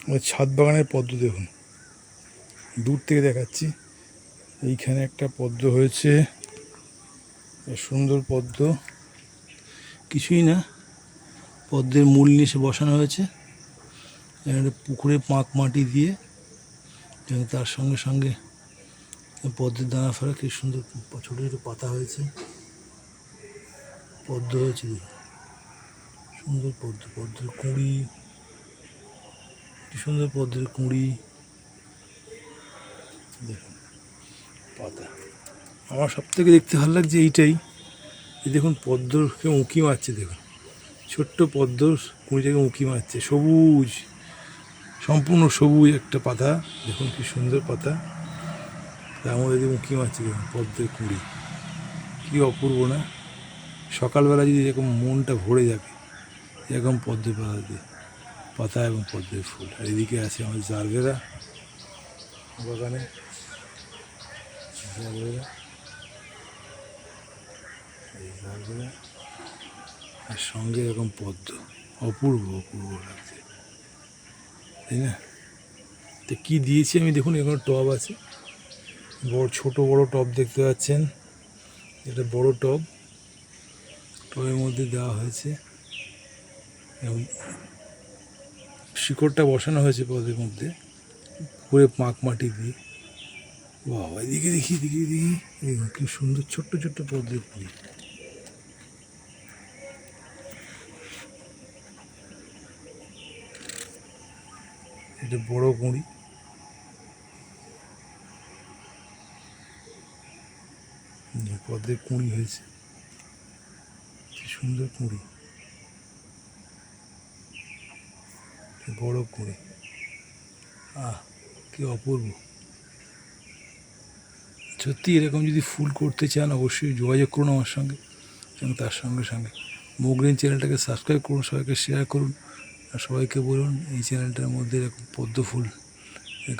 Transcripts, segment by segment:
ওই ছাদ বাগানের পদ্ম দেখুন, দূর থেকে দেখাচ্ছি। এইখানে একটা পদ্ম হয়েছে, সুন্দর পদ্ম, কিছুই না, পদ্মের মূল নিয়ে এসে বসানো হয়েছে। এখানে পুকুরে পাঁক মাটি দিয়ে, এবং তার সঙ্গে সঙ্গে পদ্মের দানা ফেরা, কি সুন্দর ছোটো ছোটো পাতা হয়েছে, পদ্ম হয়েছে, সুন্দর পদ্ম, পদ্মের কুঁড়ি, কি সুন্দর পদ্মের কুঁড়ি দেখুন, পাতা। আমার সব থেকে দেখতে ভালো লাগছে এইটাই, দেখুন পদ্মকে উঁকি মারছে, দেখুন ছোট্ট পদ্মর কুঁড়িটাকে উঁকি মারছে, সবুজ, সম্পূর্ণ সবুজ একটা পাতা, দেখুন কি সুন্দর পাতা, তার মধ্যে উঁকি মারছে, দেখুন পদ্মের কুঁড়ি, কী অপূর্ব না? সকালবেলা যদি এরকম মনটা ভরে যাবে এরকম পদ্মের পাতা দিয়ে, পাতা এবং পদ্মের ফুল। আর এদিকে আছে আমার জারবেরা বাগানে, জারবেরা, এই জারবেরা, আর সঙ্গে এরকম পদ্ম, অপূর্ব অপূর্ব লাগছে, তাই না? তো কী দিয়েছি আমি দেখুন, এখানে টব আছে, বড় ছোট বড় টব দেখতে পাচ্ছেন, এটা বড় টব, টবের মধ্যে দেওয়া হয়েছে এবং শিকড়টা বসানো হয়েছে পদের মধ্যে, পুরো পাঁক মাটি দিয়ে। বাবা, এদিকে দেখি, এদিকে দেখি, দেখুন কি সুন্দর ছোট্ট ছোট্ট পদ্মের ফুল, এটা বড় কুঁড়ি, পদ্মের কুঁড়ি হয়েছে, কি সুন্দর কুঁড়ি, বড় কুঁড়ি, কি অপূর্ব। সত্যি এরকম যদি ফুল করতে চান অবশ্যই যোগাযোগ করুন আমার সঙ্গে, এবং তার সঙ্গে সঙ্গে মোগ্রিন চ্যানেলটাকে সাবস্ক্রাইব করুন, সবাইকে শেয়ার করুন, আর সবাইকে বলুন এই চ্যানেলটার মধ্যে এরকম পদ্ম ফুল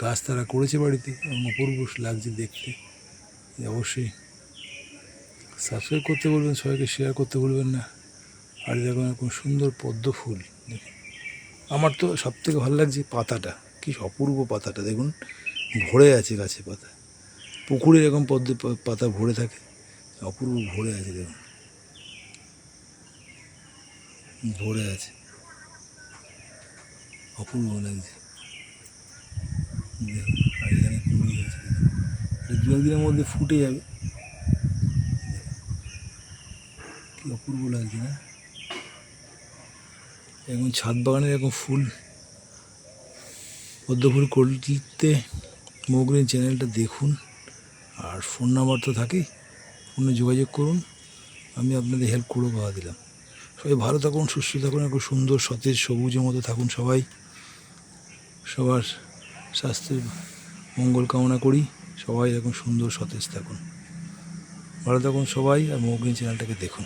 গাছ তারা করেছে বাড়িতে, এবং অপূর্ব লাগছে দেখতে। অবশ্যই সাবস্ক্রাইব করতে বলবেন, সবাইকে শেয়ার করতে বলবেন না। আর এরকম এরকম সুন্দর পদ্ম ফুল দেখুন, আমার তো সবথেকে ভালো লাগছে পাতাটা, কি অপূর্ব পাতাটা দেখুন, ভরে আছে গাছে পাতা, পুকুরে এরকম পদ্ম পাতা ভরে থাকে, অপূর্ব ভরে আছে, দেখুন ভরে আছে, অপূর্ব লাগছে দেখুন। আর এখানে কুড়ি আছে, দু একদিনের মধ্যে ফুটে যাবে, কি অপূর্ব লাগছে না? এখন ছাদ বাগানে এরকম ফুল, পদ্ম ফুল করতে মোগ্রিন চ্যানেলটা দেখুন, আর ফোন নাম্বার তো থাকেই, ফোনে যোগাযোগ করুন, আমি আপনাদের হেল্প করে পাওয়া দিলাম। সবাই ভালো থাকুন, সুস্থ থাকুন, একটু সুন্দর সতেজ সবুজের মতো থাকুন সবাই, সবার স্বাস্থ্যের মঙ্গল কামনা করি, সবাই এরকম সুন্দর সতেজ থাকুন, ভালো থাকুন সবাই, আর মোগ্রিন চ্যানেলটাকে দেখুন।